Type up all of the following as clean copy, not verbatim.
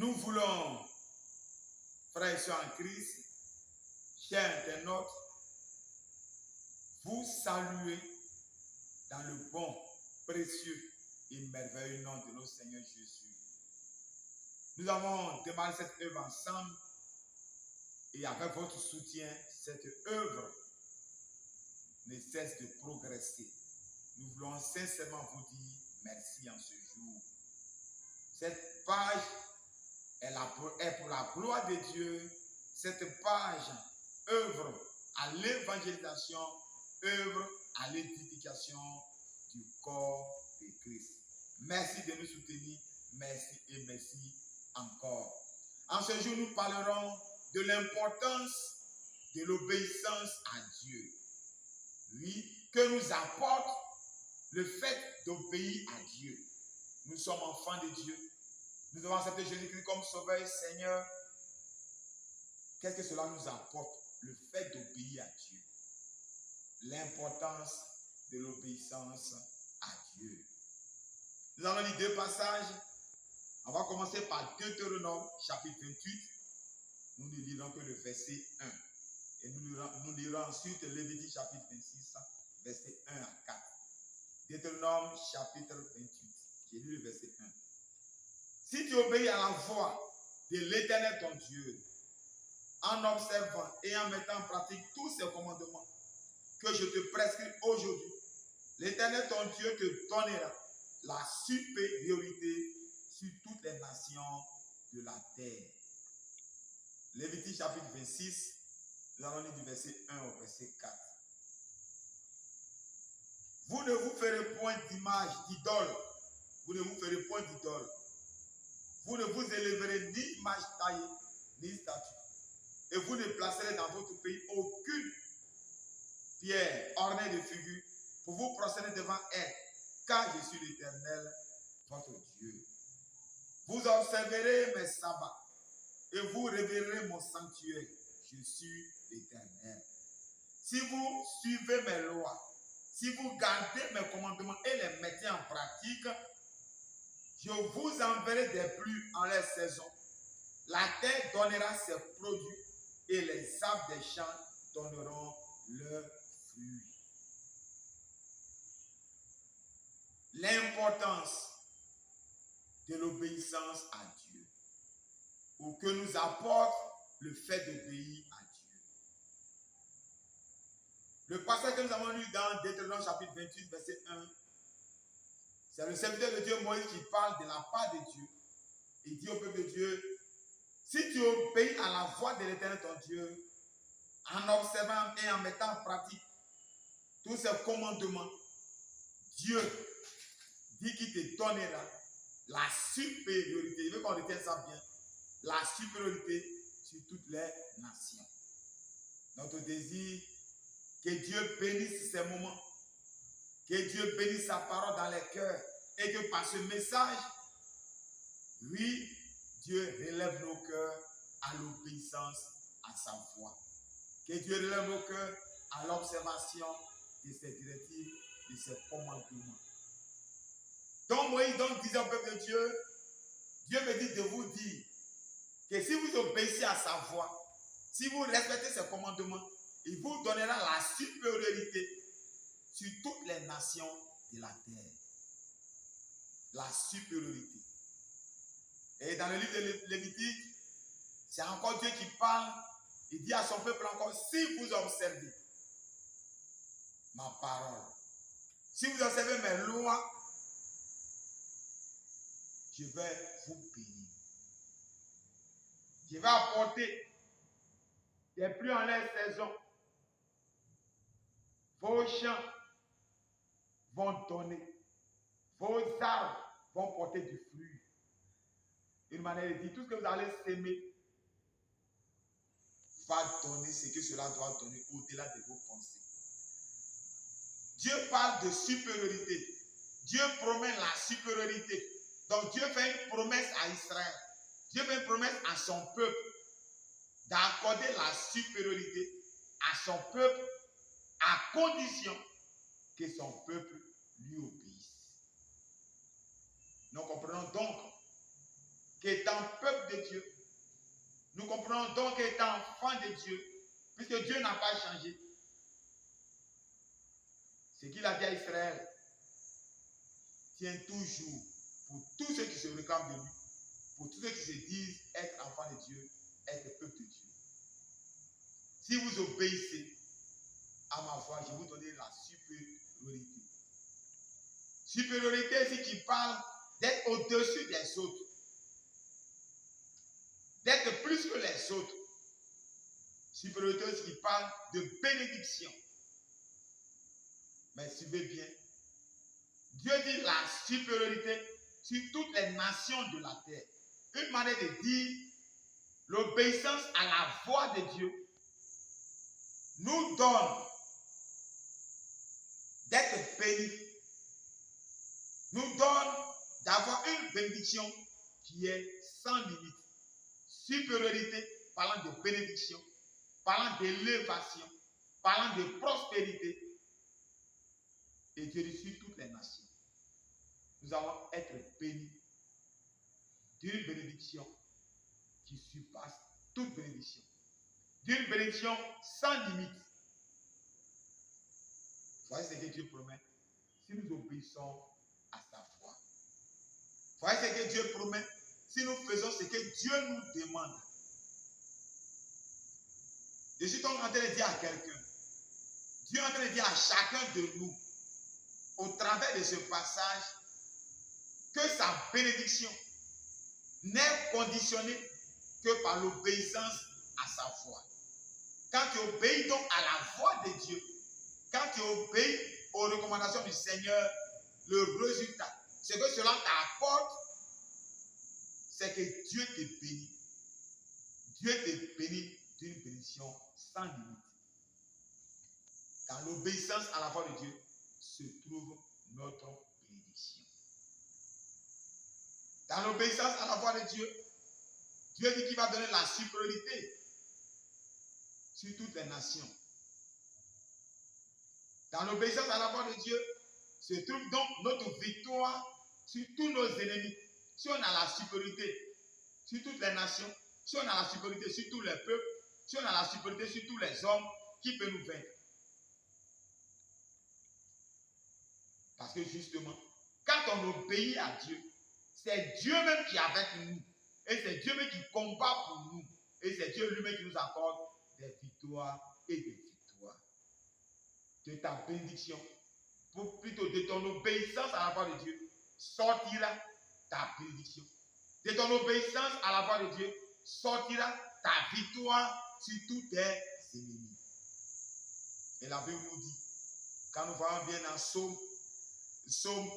Nous voulons, frères et sœurs en Christ, chers internautes, vous saluer dans le bon, précieux et merveilleux nom de notre Seigneur Jésus. Nous avons démarré cette œuvre ensemble et avec votre soutien, cette œuvre ne cesse de progresser. Nous voulons sincèrement vous dire merci en ce jour. Cette page est pour la gloire de Dieu. Cette page œuvre à l'évangélisation, œuvre à l'édification du corps de Christ. Merci de nous soutenir. Merci et merci encore. En ce jour, nous parlerons de l'importance de l'obéissance à Dieu. Oui, que nous apporte le fait d'obéir à Dieu. Nous sommes enfants de Dieu. Nous devons accepter Jésus-Christ comme Sauveur et Seigneur. Qu'est-ce que cela nous apporte? Le fait d'obéir à Dieu. L'importance de l'obéissance à Dieu. Nous allons lire deux passages. On va commencer par Deutéronome, chapitre 28. Nous ne lirons que le verset 1. Et nous lirons ensuite Lévitique, chapitre 26, verset 1 à 4. Deutéronome, chapitre 28. J'ai lu le verset 1. Si tu obéis à la voix de l'Éternel ton Dieu, en observant et en mettant en pratique tous ses commandements que je te prescris aujourd'hui, l'Éternel ton Dieu te donnera la supériorité sur toutes les nations de la terre. Lévitique chapitre 26, nous allons lire du verset 1 au verset 4. Vous ne vous ferez point d'image d'idole. Vous ne vous ferez point d'idole. Vous ne vous élèverez ni image taillée, ni statue. Et vous ne placerez dans votre pays aucune pierre ornée de figures pour vous prosterner devant elle, car je suis l'Éternel, votre Dieu. Vous observerez mes sabbats et vous révérerez mon sanctuaire. Je suis l'Éternel. Si vous suivez mes lois, si vous gardez mes commandements et les mettez en pratique, je vous enverrai des pluies en leur saison. La terre donnera ses produits et les arbres des champs donneront leurs fruits. L'importance de l'obéissance à Dieu, ou que nous apporte le fait d'obéir à Dieu. Le passage que nous avons lu dans Deutéronome chapitre 28, verset 1, c'est le serviteur de Dieu Moïse qui parle de la part de Dieu. Il dit au peuple de Dieu, si tu obéis à la voix de l'Éternel ton Dieu, en observant et en mettant en pratique tous ces commandements, Dieu dit qu'il te donnera la supériorité. Il veut qu'on retienne ça bien. La supériorité sur toutes les nations. Notre désir, que Dieu bénisse ces moments, que Dieu bénisse sa parole dans les cœurs et que par ce message, oui, Dieu relève nos cœurs à l'obéissance à sa voix. Que Dieu relève nos cœurs à l'observation de ses directives, de ses commandements. Donc Moïse disait au peuple de Dieu, Dieu me dit de vous dire que si vous obéissez à sa voix, si vous respectez ses commandements, il vous donnera la supériorité sur toutes les nations de la terre. La supériorité. Et dans le livre de Lévitique, c'est encore Dieu qui parle. Il dit à son peuple encore, si vous observez ma parole, si vous observez mes lois, je vais vous bénir. Je vais apporter des pluies en leur saison. Vos champs vont donner. Vos arbres vont porter du fruit. Une manière de dire, tout ce que vous allez s'aimer va donner ce que cela doit donner au-delà de vos pensées. Dieu parle de supériorité. Dieu promet la supériorité. Donc Dieu fait une promesse à Israël. Dieu fait une promesse à son peuple d'accorder la supériorité à son peuple à condition que son peuple lui obéisse. Nous comprenons donc qu'étant peuple de Dieu, nous comprenons donc qu'étant enfant de Dieu, puisque Dieu n'a pas changé, ce qu'il a dit à Israël tient toujours pour tous ceux qui se réclament de lui, pour tous ceux qui se disent être enfants de Dieu, être peuple de Dieu. Si vous obéissez à ma voix, je vais vous donner la supériorité. Supériorité, c'est qui parle d'être au-dessus des autres, d'être plus que les autres. Supériorité, c'est qui parle de bénédiction. Mais suivez bien. Dieu dit la supériorité sur toutes les nations de la terre. Une manière de dire l'obéissance à la voix de Dieu nous donne d'être bénis, nous donne d'avoir une bénédiction qui est sans limite. Supériorité, parlant de bénédiction, parlant d'élévation, parlant de prospérité. Et Dieu dit sur toutes les nations. Nous allons être bénis d'une bénédiction qui surpasse toute bénédiction. D'une bénédiction sans limite. Voyez ce que Dieu promet si nous obéissons à sa foi. Voyez ce que Dieu promet si nous faisons ce que Dieu nous demande. Je suis donc en train de dire à quelqu'un, Dieu est en train de dire à chacun de nous, au travers de ce passage, que sa bénédiction n'est conditionnée que par l'obéissance à sa foi. Quand tu obéis donc à la voix de Dieu, quand tu obéis aux recommandations du Seigneur, le résultat, ce que cela t'apporte, c'est que Dieu te bénit. Dieu te bénit d'une bénédiction sans limite. Dans l'obéissance à la voix de Dieu se trouve notre bénédiction. Dans l'obéissance à la voix de Dieu, Dieu dit qu'il va donner la supériorité sur toutes les nations. Dans l'obéissance à la voix de Dieu se trouve donc notre victoire sur tous nos ennemis. Si on a la supériorité sur toutes les nations, si on a la supériorité sur tous les peuples, si on a la supériorité sur tous les hommes, qui peut nous vaincre? Parce que justement, quand on obéit à Dieu, c'est Dieu même qui est avec nous. Et c'est Dieu même qui combat pour nous. Et c'est Dieu lui-même qui nous accorde des victoires et des victoires. De ta bénédiction, plutôt de ton obéissance à la voix de Dieu, sortira ta bénédiction. De ton obéissance à la voix de Dieu, sortira ta victoire sur tous tes ennemis. Et la Bible nous dit, quand nous voyons bien dans Psaume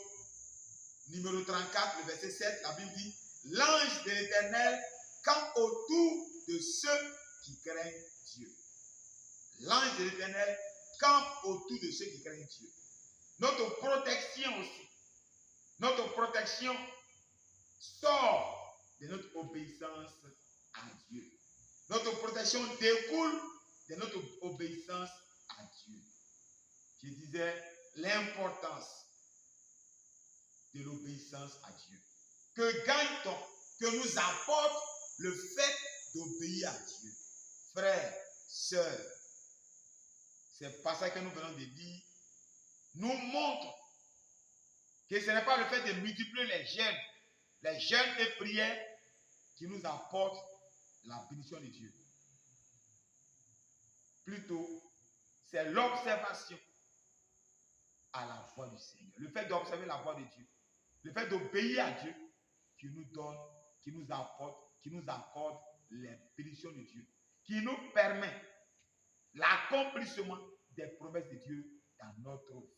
numéro 34, le verset 7, la Bible dit, l'ange de l'Éternel campe autour de ceux qui craignent Dieu. L'ange de l'Éternel campe autour de ceux qui craignent Dieu. Notre protection aussi, notre protection sort de notre obéissance à Dieu. Notre protection découle de notre obéissance à Dieu. Je disais l'importance de l'obéissance à Dieu. Que gagne-t-on? Que nous apporte le fait d'obéir à Dieu? Frères, sœurs, ces passages que nous venons de lire nous montrent que ce n'est pas le fait de multiplier les jeûnes et prières qui nous apportent la bénédiction de Dieu. Plutôt, c'est l'observation à la voix du Seigneur. Le fait d'observer la voix de Dieu, le fait d'obéir à Dieu qui nous donne, qui nous apporte, qui nous accorde les bénédictions de Dieu, qui nous permet l'accomplissement des promesses de Dieu dans notre vie.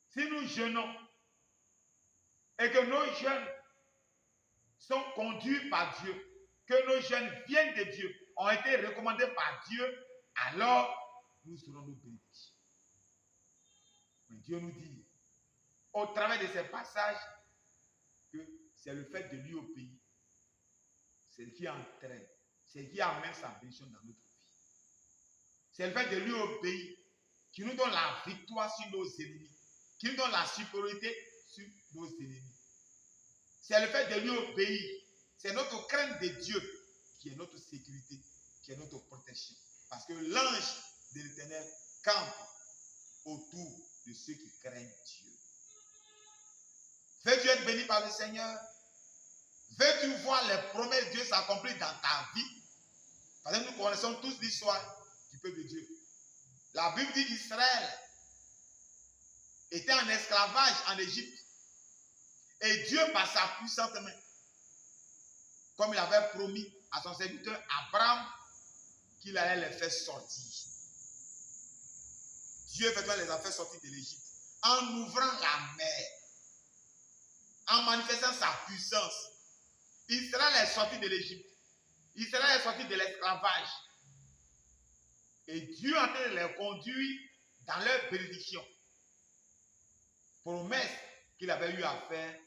Si nous jeûnons et que nos jeûnes sont conduits par Dieu, que nos jeûnes viennent de Dieu, ont été recommandés par Dieu, alors nous serons nos bénédictions. Mais Dieu nous dit, au travers de ces passages, que c'est le fait de lui obéir, c'est ce qui entraîne, c'est ce qui amène sa bénédiction dans notre vie. C'est le fait de lui obéir qui nous donne la victoire sur nos ennemis, qui nous donne la supériorité sur nos ennemis. C'est le fait de lui obéir. C'est notre crainte de Dieu qui est notre sécurité, qui est notre protection. Parce que l'ange de l'Éternel campe autour de ceux qui craignent Dieu. Veux-tu être béni par le Seigneur? Veux-tu voir les promesses de Dieu s'accomplir dans ta vie? Parce que nous connaissons tous l'histoire du peuple de Dieu. La Bible dit qu'Israël était en esclavage en Égypte. Et Dieu, par sa puissante main, comme il avait promis à son serviteur Abraham, qu'il allait les faire sortir. Dieu effectivement les a fait sortir de l'Égypte en ouvrant la mer, en manifestant sa puissance. Israël est sorti de l'Égypte. Israël est sorti de l'esclavage. Et Dieu a en train de les conduire dans leur bénédiction. Promesse qu'il avait eu à faire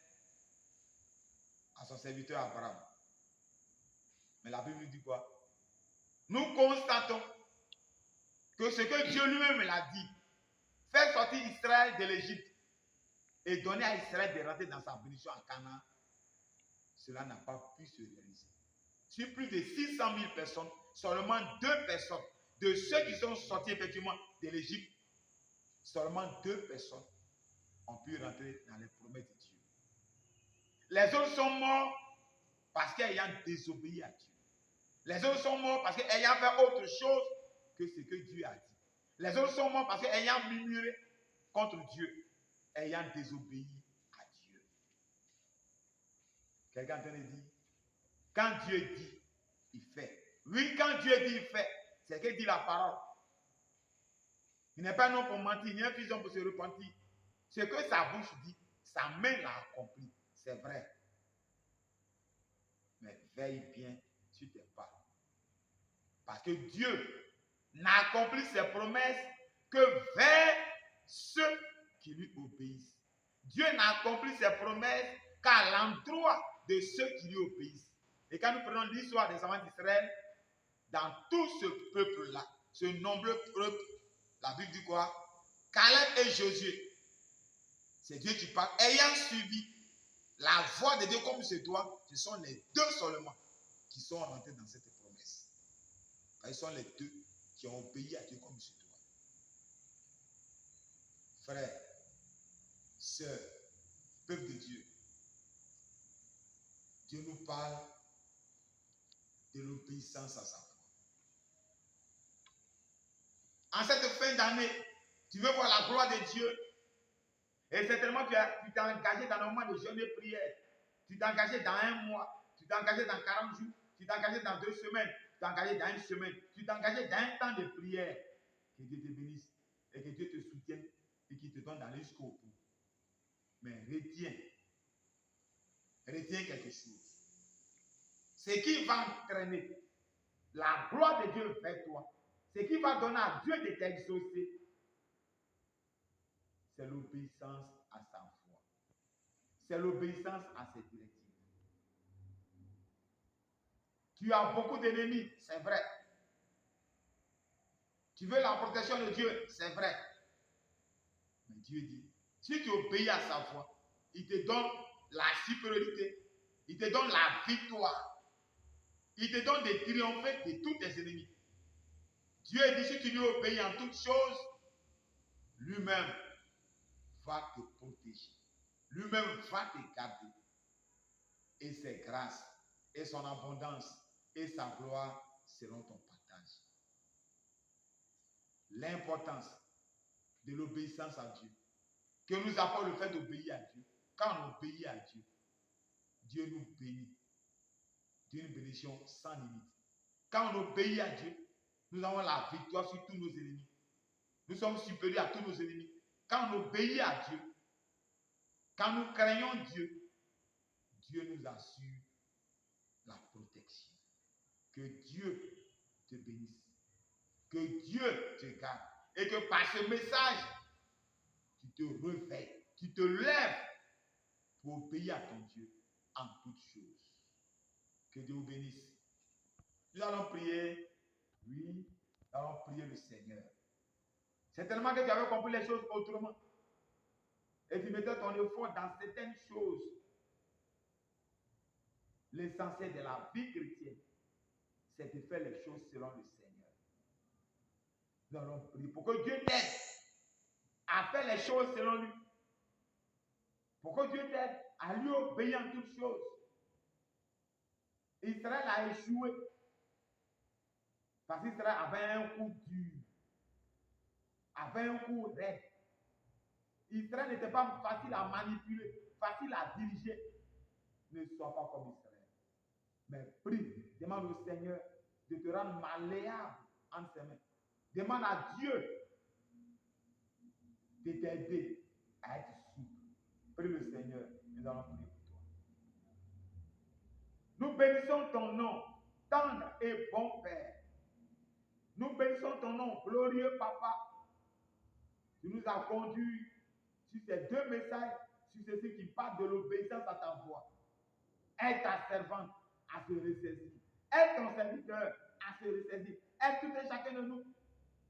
à son serviteur Abraham. Mais la Bible dit quoi? Nous constatons que ce que Dieu lui-même l'a dit, faire sortir Israël de l'Égypte et donner à Israël de rentrer dans sa bénédiction en Canaan, cela n'a pas pu se réaliser. Sur plus de 600 000 personnes, seulement 2 personnes, de ceux qui sont sortis effectivement de l'Égypte, seulement 2 personnes ont pu rentrer dans les promesses de Dieu. Les autres sont morts parce qu'ayant désobéi à Dieu. Les autres sont morts parce qu'ayant fait autre chose que ce que Dieu a dit. Les autres sont morts parce qu'ayant murmuré contre Dieu, ayant désobéi à Dieu. Quelqu'un entend dire, quand Dieu dit, il fait. Oui, quand Dieu dit, il fait, c'est qu'il dit la parole. Il n'est pas un homme pour mentir, ni un fils d'homme pour se repentir. Ce que sa bouche dit, sa main l'a accompli. C'est vrai. Mais veille bien sur tes pas. Parce que Dieu n'accomplit ses promesses que vers ceux qui lui obéissent. Dieu n'accomplit ses promesses qu'à l'endroit de ceux qui lui obéissent. Et quand nous prenons l'histoire des enfants d'Israël, dans tout ce peuple-là, ce nombreux peuple, la Bible dit quoi? Caleb et Josué, c'est Dieu qui parle, ayant suivi la voix de Dieu comme il se doit, ce sont les 2 seulement qui sont rentrés dans cette promesse. Ce sont les 2 qui ont obéi à Dieu comme il se doit. Frères, sœurs, peuple de Dieu, Dieu nous parle de l'obéissance à sa foi. En cette fin d'année, tu veux voir la gloire de Dieu. Et certainement, tu t'es engagé dans un moment de jeûne et prière. Tu t'es engagé dans 1 mois. Tu t'es engagé dans 40 jours. Tu t'es engagé dans 2 semaines. Tu t'es engagé dans 1 semaine. Tu t'es engagé dans un temps de prière. Que Dieu te bénisse. Et que Dieu te soutienne. Et qu'il te donne d'aller jusqu'au bout. Mais retiens. Retiens quelque chose. Ce qui va entraîner la gloire de Dieu vers toi, ce qui va donner à Dieu de t'exaucer, c'est l'obéissance à sa foi. C'est l'obéissance à ses directives. Tu as beaucoup d'ennemis, c'est vrai. Tu veux la protection de Dieu, c'est vrai. Mais Dieu dit, si tu obéis à sa voix, il te donne la supériorité, il te donne la victoire, il te donne de triompher de tous tes ennemis. Dieu dit, si tu lui obéis en toutes choses, lui-même va te protéger. Lui-même va te garder. Et ses grâces, et son abondance, et sa gloire seront ton partage. L'importance de l'obéissance à Dieu, que nous apporte le fait d'obéir à Dieu. Quand on obéit à Dieu, Dieu nous bénit d'une bénédiction sans limite. Quand on obéit à Dieu, nous avons la victoire sur tous nos ennemis. Nous sommes supérieurs à tous nos ennemis. Quand on obéit à Dieu, quand nous craignons Dieu, Dieu nous assure la protection. Que Dieu te bénisse. Que Dieu te garde. Et que par ce message, tu te réveilles, tu te lèves pour obéir à ton Dieu en toutes choses. Que Dieu vous bénisse. Nous allons prier. Oui, nous allons prier le Seigneur. C'est tellement que tu avais compris les choses autrement. Et tu mettais ton effort dans certaines choses. l'essentiel de la vie chrétienne, c'est de faire les choses selon le Seigneur. Nous allons prier pour que Dieu t'aide à faire les choses selon lui. Pour que Dieu t'aide à lui obéir en toutes choses. Israël a échoué parce qu'Israël avait un coup dur, avait un coup raide. Israël n'était pas facile à manipuler, facile à diriger. Ne sois pas comme Israël. Mais prie, demande au Seigneur de te rendre malléable entre ses mains. Demande à Dieu de t'aider à être souple. Prie le Seigneur, nous allons prier pour toi. Nous bénissons ton nom, tendre et bon Père. Nous bénissons ton nom, glorieux Papa. Tu nous as conduits sur ces deux messages, sur ceci qui parle de l'obéissance à ta voix. Aide ta servante à se ressaisir. Aide ton serviteur à se ressaisir. Aide tout et chacun de nous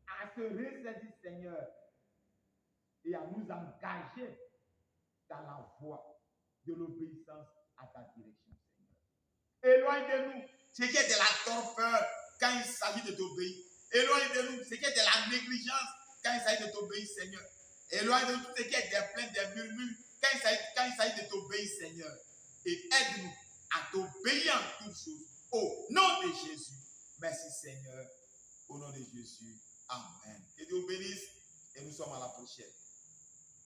à se ressaisir, Seigneur, et à nous engager dans la voie de l'obéissance à ta direction, Seigneur. Éloigne de nous ce qui est de la torpeur quand il s'agit de t'obéir. Éloigne de nous ce qui est de la négligence quand il s'agit de t'obéir, Seigneur. Éloigne de nous tout ce qui est des plaintes, des murmures quand il s'agit de t'obéir, Seigneur. Et aide-nous à t'obéir en toutes choses. Au nom de Jésus. Merci, Seigneur. Au nom de Jésus. Amen. Que Dieu bénisse et nous sommes à la prochaine.